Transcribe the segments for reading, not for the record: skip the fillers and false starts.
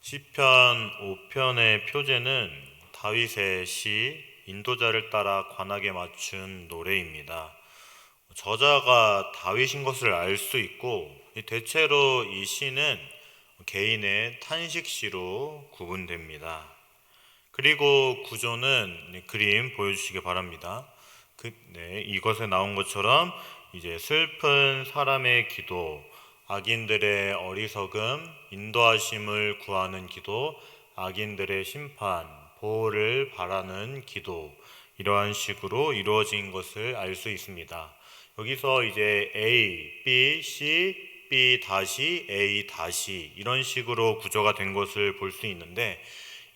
시편 5편의 표제는 다윗의 시 인도자를 따라 관악에 맞춘 노래입니다. 저자가 다윗인 것을 알 수 있고 대체로 이 시는 개인의 탄식시로 구분됩니다. 그리고 구조는 그림 보여주시기 바랍니다. 이것에 나온 것처럼 이제 슬픈 사람의 기도, 악인들의 어리석음, 인도하심을 구하는 기도, 악인들의 심판, 보호를 바라는 기도, 이러한 식으로 이루어진 것을 알 수 있습니다. 여기서 이제 A, B, C, B 다시 A 다시 이런 식으로 구조가 된 것을 볼 수 있는데,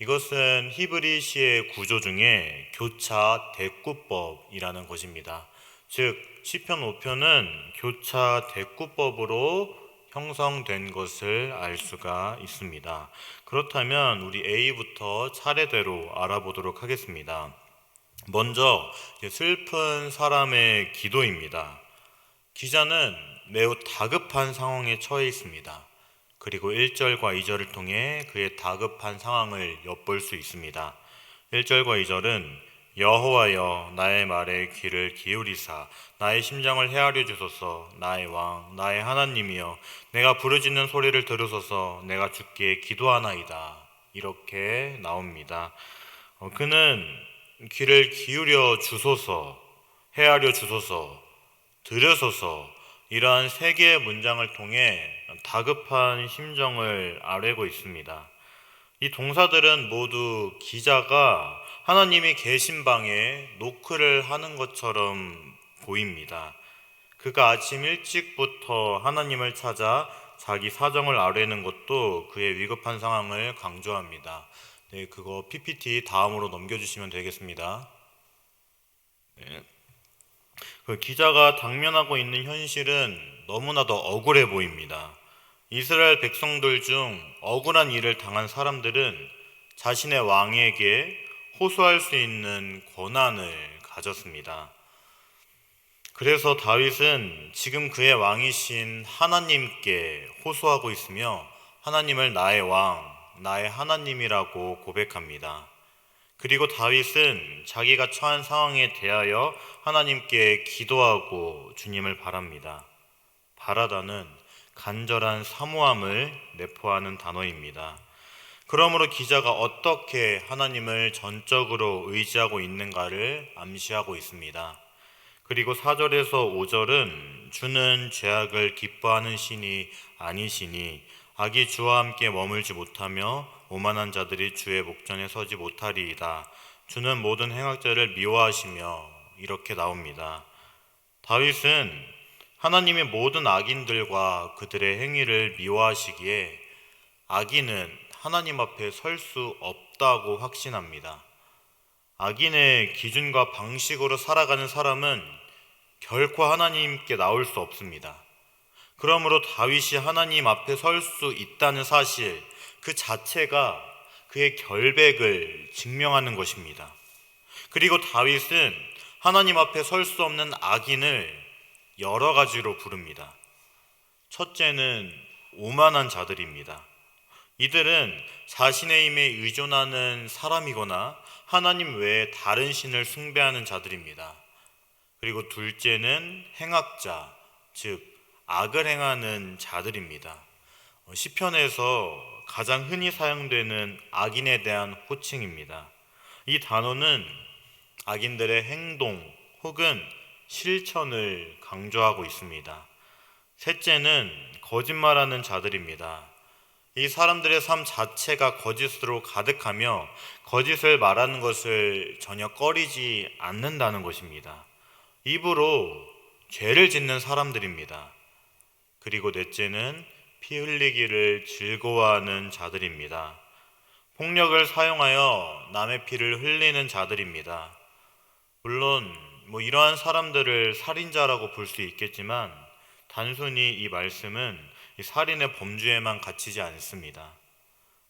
이것은 히브리 시의 구조 중에 교차 대꾸법이라는 것입니다. 즉 시편 5편은 교차 대꾸법으로 형성된 것을 알 수가 있습니다. 그렇다면 우리 A부터 차례대로 알아보도록 하겠습니다. 먼저 슬픈 사람의 기도입니다. 기자는 매우 다급한 상황에 처해 있습니다. 그리고 1절과 2절을 통해 그의 다급한 상황을 엿볼 수 있습니다. 1절과 2절은 여호와여 나의 말에 귀를 기울이사 나의 심장을 헤아려 주소서. 나의 왕 나의 하나님이여 내가 부르짖는 소리를 들으소서. 내가 주께 기도하나이다. 이렇게 나옵니다. 그는 귀를 기울여 주소서, 헤아려 주소서, 들으소서, 이러한 세 개의 문장을 통해 다급한 심정을 아뢰고 있습니다. 이 동사들은 모두 기자가 하나님이 계신 방에 노크를 하는 것처럼 보입니다. 그가 아침 일찍부터 하나님을 찾아 자기 사정을 아뢰는 것도 그의 위급한 상황을 강조합니다. 그거 PPT 다음으로 넘겨주시면 되겠습니다. 그 기자가 당면하고 있는 현실은 너무나도 억울해 보입니다. 이스라엘 백성들 중 억울한 일을 당한 사람들은 자신의 왕에게 호소할 수 있는 권한을 가졌습니다. 그래서 다윗은 지금 그의 왕이신 하나님께 호소하고 있으며 하나님을 나의 왕, 나의 하나님이라고 고백합니다. 그리고 다윗은 자기가 처한 상황에 대하여 하나님께 기도하고 주님을 바랍니다. 바라다는 간절한 사모함을 내포하는 단어입니다. 그러므로 기자가 어떻게 하나님을 전적으로 의지하고 있는가를 암시하고 있습니다. 그리고 4절에서 5절은 주는 죄악을 기뻐하는 신이 아니시니 악이 주와 함께 머물지 못하며 오만한 자들이 주의 목전에 서지 못하리이다. 주는 모든 행악자를 미워하시며, 이렇게 나옵니다. 다윗은 하나님의 모든 악인들과 그들의 행위를 미워하시기에 악인은 하나님 앞에 설 수 없다고 확신합니다. 악인의 기준과 방식으로 살아가는 사람은 결코 하나님께 나올 수 없습니다. 그러므로 다윗이 하나님 앞에 설 수 있다는 사실 그 자체가 그의 결백을 증명하는 것입니다. 그리고 다윗은 하나님 앞에 설 수 없는 악인을 여러 가지로 부릅니다. 첫째는 오만한 자들입니다. 이들은 자신의 힘에 의존하는 사람이거나 하나님 외에 다른 신을 숭배하는 자들입니다. 그리고 둘째는 행악자, 즉 악을 행하는 자들입니다. 시편에서 가장 흔히 사용되는 악인에 대한 호칭입니다. 이 단어는 악인들의 행동 혹은 실천을 강조하고 있습니다. 셋째는 거짓말하는 자들입니다. 이 사람들의 삶 자체가 거짓으로 가득하며 거짓을 말하는 것을 전혀 꺼리지 않는다는 것입니다. 입으로 죄를 짓는 사람들입니다. 그리고 넷째는 피 흘리기를 즐거워하는 자들입니다. 폭력을 사용하여 남의 피를 흘리는 자들입니다. 물론 이러한 사람들을 살인자라고 볼 수 있겠지만 단순히 이 말씀은 이 살인의 범주에만 갇히지 않습니다.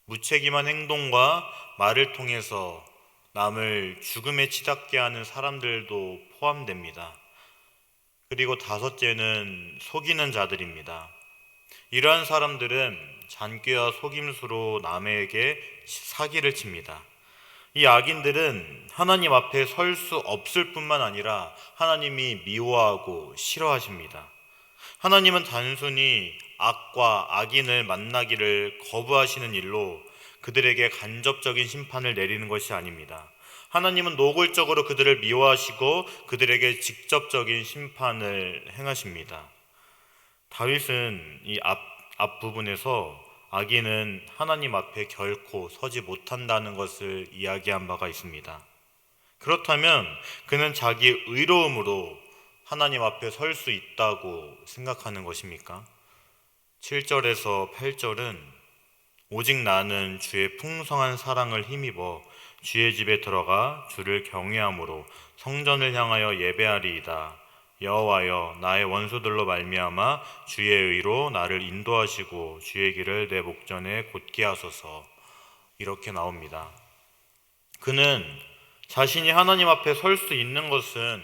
무책임한 행동과 말을 통해서 남을 죽음에 치닫게 하는 사람들도 포함됩니다. 그리고 다섯째는 속이는 자들입니다. 이러한 사람들은 잔꾀와 속임수로 남에게 사기를 칩니다. 이 악인들은 하나님 앞에 설 수 없을 뿐만 아니라 하나님이 미워하고 싫어하십니다. 하나님은 단순히 악과 악인을 만나기를 거부하시는 일로 그들에게 간접적인 심판을 내리는 것이 아닙니다. 하나님은 노골적으로 그들을 미워하시고 그들에게 직접적인 심판을 행하십니다. 다윗은 이 앞부분에서 악인은 하나님 앞에 결코 서지 못한다는 것을 이야기한 바가 있습니다. 그렇다면 그는 자기 의로움으로 하나님 앞에 설 수 있다고 생각하는 것입니까? 7절에서 8절은 오직 나는 주의 풍성한 사랑을 힘입어 주의 집에 들어가 주를 경외함으로 성전을 향하여 예배하리이다. 여호와여, 나의 원수들로 말미암아 주의 의로 나를 인도하시고 주의 길을 내 목전에 곧게 하소서. 이렇게 나옵니다. 그는 자신이 하나님 앞에 설 수 있는 것은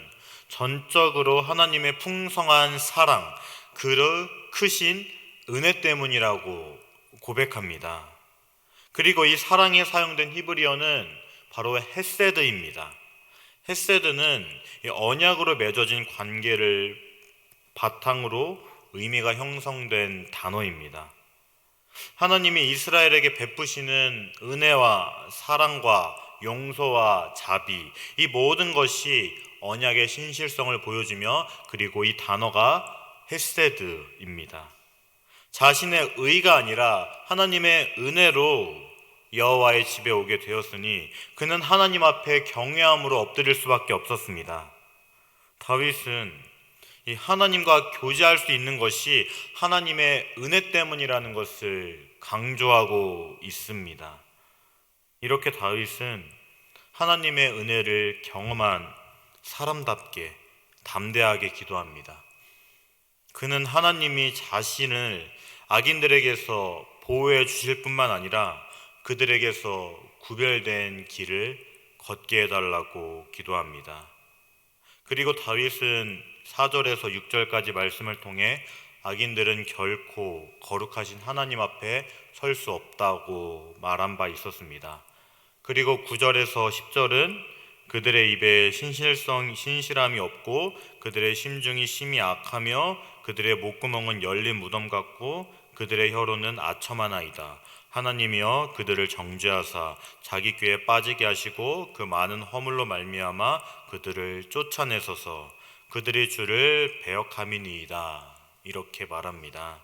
전적으로 하나님의 풍성한 사랑, 그 크신 은혜 때문이라고 고백합니다. 그리고 이 사랑에 사용된 히브리어는 바로 헤세드입니다. 헤세드는 언약으로 맺어진 관계를 바탕으로 의미가 형성된 단어입니다. 하나님이 이스라엘에게 베푸시는 은혜와 사랑과 용서와 자비, 이 모든 것이 언약의 신실성을 보여주며, 그리고 이 단어가 헤세드입니다. 자신의 의가 아니라 하나님의 은혜로 여호와의 집에 오게 되었으니 그는 하나님 앞에 경외함으로 엎드릴 수밖에 없었습니다. 다윗은 이 하나님과 교제할 수 있는 것이 하나님의 은혜 때문이라는 것을 강조하고 있습니다. 이렇게 다윗은 하나님의 은혜를 경험한 사람답게 담대하게 기도합니다. 그는 하나님이 자신을 악인들에게서 보호해 주실 뿐만 아니라 그들에게서 구별된 길을 걷게 해달라고 기도합니다. 그리고 다윗은 4절에서 6절까지 말씀을 통해 악인들은 결코 거룩하신 하나님 앞에 설 수 없다고 말한 바 있었습니다. 그리고 9절에서 10절은 그들의 입에 신실함이 없고 그들의 심중이 심히 악하며 그들의 목구멍은 열린 무덤 같고 그들의 혀로는 아첨하나이다. 하나님이여 그들을 정죄하사 자기 꾀에 빠지게 하시고 그 많은 허물로 말미암아 그들을 쫓아내소서. 그들이 주를 배역함이니이다. 이렇게 말합니다.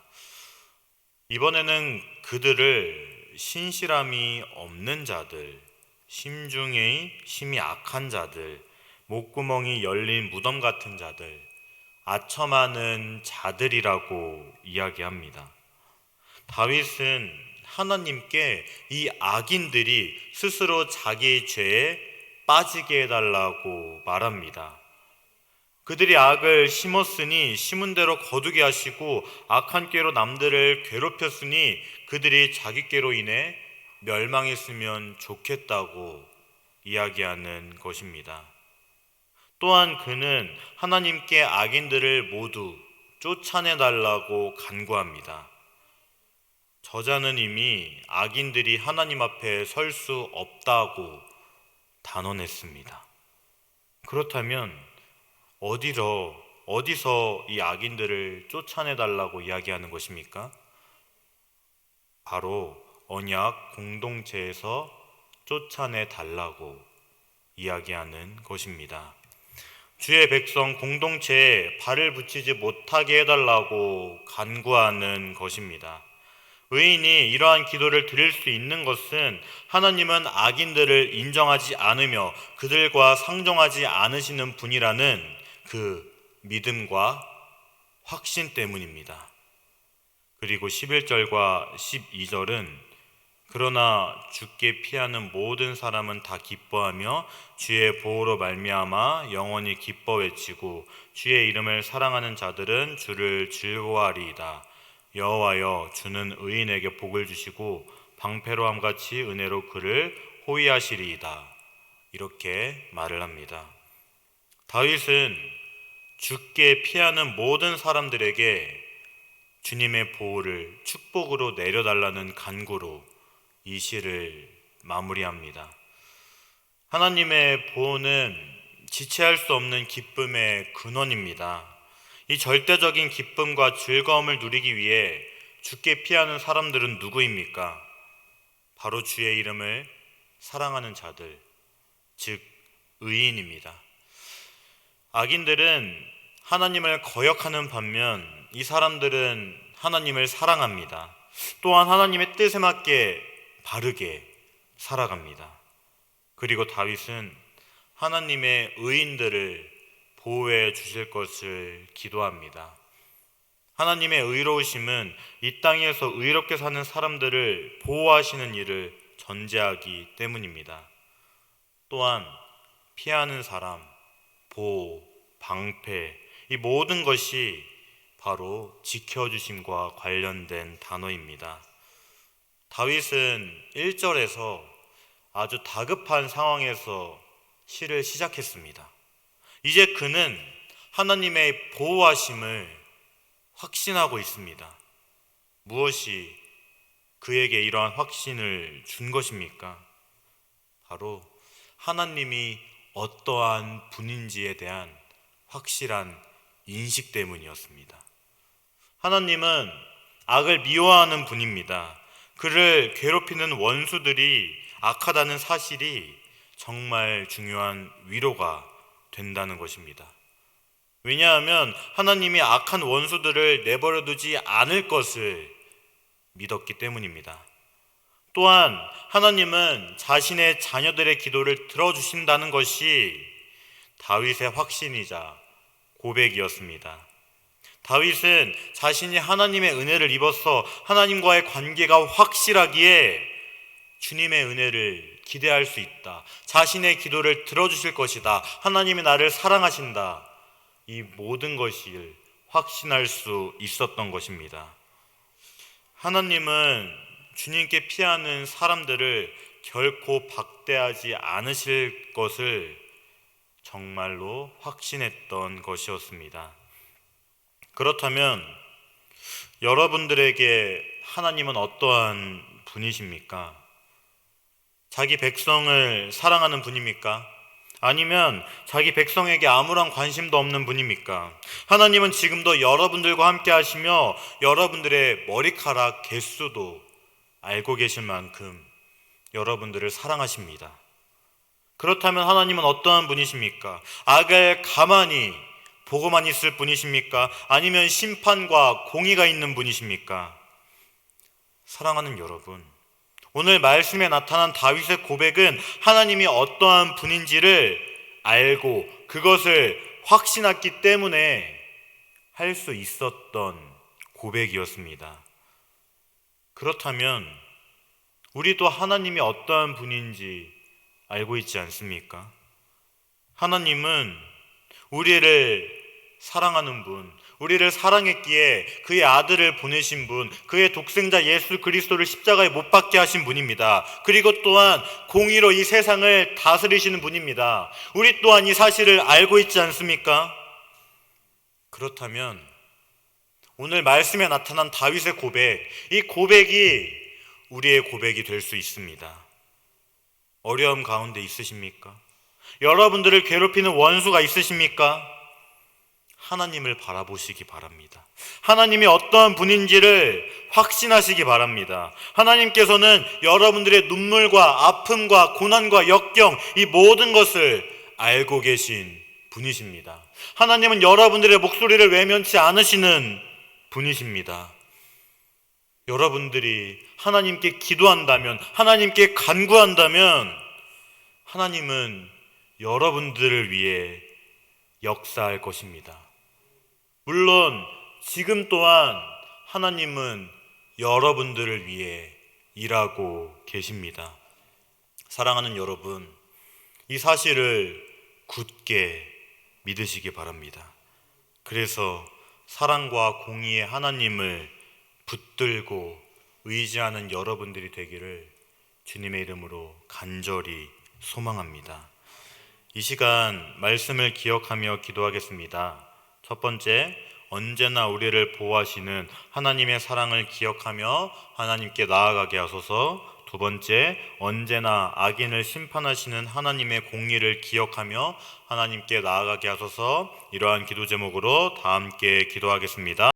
이번에는 그들을 신실함이 없는 자들, 심중이 심히 악한 자들, 목구멍이 열린 무덤 같은 자들, 아첨하는 자들이라고 이야기합니다. 다윗은 하나님께 이 악인들이 스스로 자기의 죄에 빠지게 해달라고 말합니다. 그들이 악을 심었으니 심은 대로 거두게 하시고 악한 꾀로 남들을 괴롭혔으니 그들이 자기 꾀로 인해 멸망했으면 좋겠다고 이야기하는 것입니다. 또한 그는 하나님께 악인들을 모두 쫓아내달라고 간구합니다. 저자는 이미 악인들이 하나님 앞에 설 수 없다고 단언했습니다. 그렇다면 어디서 이 악인들을 쫓아내달라고 이야기하는 것입니까? 바로 언약 공동체에서 쫓아내달라고 이야기하는 것입니다. 주의 백성 공동체에 발을 붙이지 못하게 해달라고 간구하는 것입니다. 의인이 이러한 기도를 드릴 수 있는 것은 하나님은 악인들을 인정하지 않으며 그들과 상종하지 않으시는 분이라는 그 믿음과 확신 때문입니다. 그리고 11절과 12절은 그러나 주께 피하는 모든 사람은 다 기뻐하며 주의 보호로 말미암아 영원히 기뻐 외치고 주의 이름을 사랑하는 자들은 주를 즐거워하리이다. 여호와여, 주는 의인에게 복을 주시고 방패로함 같이 은혜로 그를 호위하시리이다. 이렇게 말을 합니다. 다윗은 주께 피하는 모든 사람들에게 주님의 보호를 축복으로 내려달라는 간구로 이 시를 마무리합니다. 하나님의 보호는 지체할 수 없는 기쁨의 근원입니다. 이 절대적인 기쁨과 즐거움을 누리기 위해 주께 피하는 사람들은 누구입니까? 바로 주의 이름을 사랑하는 자들, 즉 의인입니다. 악인들은 하나님을 거역하는 반면 이 사람들은 하나님을 사랑합니다. 또한 하나님의 뜻에 맞게 바르게 살아갑니다. 그리고 다윗은 하나님의 의인들을 보호해 주실 것을 기도합니다. 하나님의 의로우심은 이 땅에서 의롭게 사는 사람들을 보호하시는 일을 전제하기 때문입니다. 또한 피하는 사람, 보호, 방패, 이 모든 것이 바로 지켜주심과 관련된 단어입니다. 다윗은 1절에서 아주 다급한 상황에서 시를 시작했습니다. 이제 그는 하나님의 보호하심을 확신하고 있습니다. 무엇이 그에게 이러한 확신을 준 것입니까? 바로 하나님이 어떠한 분인지에 대한 확실한 인식 때문이었습니다. 하나님은 악을 미워하는 분입니다. 그를 괴롭히는 원수들이 악하다는 사실이 정말 중요한 위로가 된다는 것입니다. 왜냐하면 하나님이 악한 원수들을 내버려 두지 않을 것을 믿었기 때문입니다. 또한 하나님은 자신의 자녀들의 기도를 들어주신다는 것이 다윗의 확신이자 고백이었습니다. 다윗은 자신이 하나님의 은혜를 입어서 하나님과의 관계가 확실하기에 주님의 은혜를 기대할 수 있다. 자신의 기도를 들어주실 것이다. 하나님이 나를 사랑하신다. 이 모든 것을 확신할 수 있었던 것입니다. 하나님은 주님께 피하는 사람들을 결코 박대하지 않으실 것을 정말로 확신했던 것이었습니다. 그렇다면 여러분들에게 하나님은 어떠한 분이십니까? 자기 백성을 사랑하는 분입니까? 아니면 자기 백성에게 아무런 관심도 없는 분입니까? 하나님은 지금도 여러분들과 함께 하시며 여러분들의 머리카락 개수도 알고 계실 만큼 여러분들을 사랑하십니다. 그렇다면 하나님은 어떠한 분이십니까? 악을 가만히 보고만 있을 분이십니까? 아니면 심판과 공의가 있는 분이십니까? 사랑하는 여러분, 오늘 말씀에 나타난 다윗의 고백은 하나님이 어떠한 분인지를 알고 그것을 확신했기 때문에 할 수 있었던 고백이었습니다. 그렇다면 우리도 하나님이 어떠한 분인지 알고 있지 않습니까? 하나님은 우리를 사랑하는 분, 우리를 사랑했기에 그의 아들을 보내신 분, 그의 독생자 예수 그리스도를 십자가에 못 박게 하신 분입니다. 그리고 또한 공의로 이 세상을 다스리시는 분입니다. 우리 또한 이 사실을 알고 있지 않습니까? 그렇다면 오늘 말씀에 나타난 다윗의 고백, 이 고백이 우리의 고백이 될 수 있습니다. 어려움 가운데 있으십니까? 여러분들을 괴롭히는 원수가 있으십니까? 하나님을 바라보시기 바랍니다. 하나님이 어떠한 분인지를 확신하시기 바랍니다. 하나님께서는 여러분들의 눈물과 아픔과 고난과 역경, 이 모든 것을 알고 계신 분이십니다. 하나님은 여러분들의 목소리를 외면치 않으시는 분이십니다. 여러분들이 하나님께 기도한다면, 하나님께 간구한다면 하나님은 여러분들을 위해 역사할 것입니다. 물론 지금 또한 하나님은 여러분들을 위해 일하고 계십니다. 사랑하는 여러분, 이 사실을 굳게 믿으시기 바랍니다. 그래서 사랑과 공의의 하나님을 붙들고 의지하는 여러분들이 되기를 주님의 이름으로 간절히 소망합니다. 이 시간 말씀을 기억하며 기도하겠습니다. 첫 번째, 언제나 우리를 보호하시는 하나님의 사랑을 기억하며 하나님께 나아가게 하소서. 두 번째, 언제나 악인을 심판하시는 하나님의 공의를 기억하며 하나님께 나아가게 하소서. 이러한 기도 제목으로 다 함께 기도하겠습니다.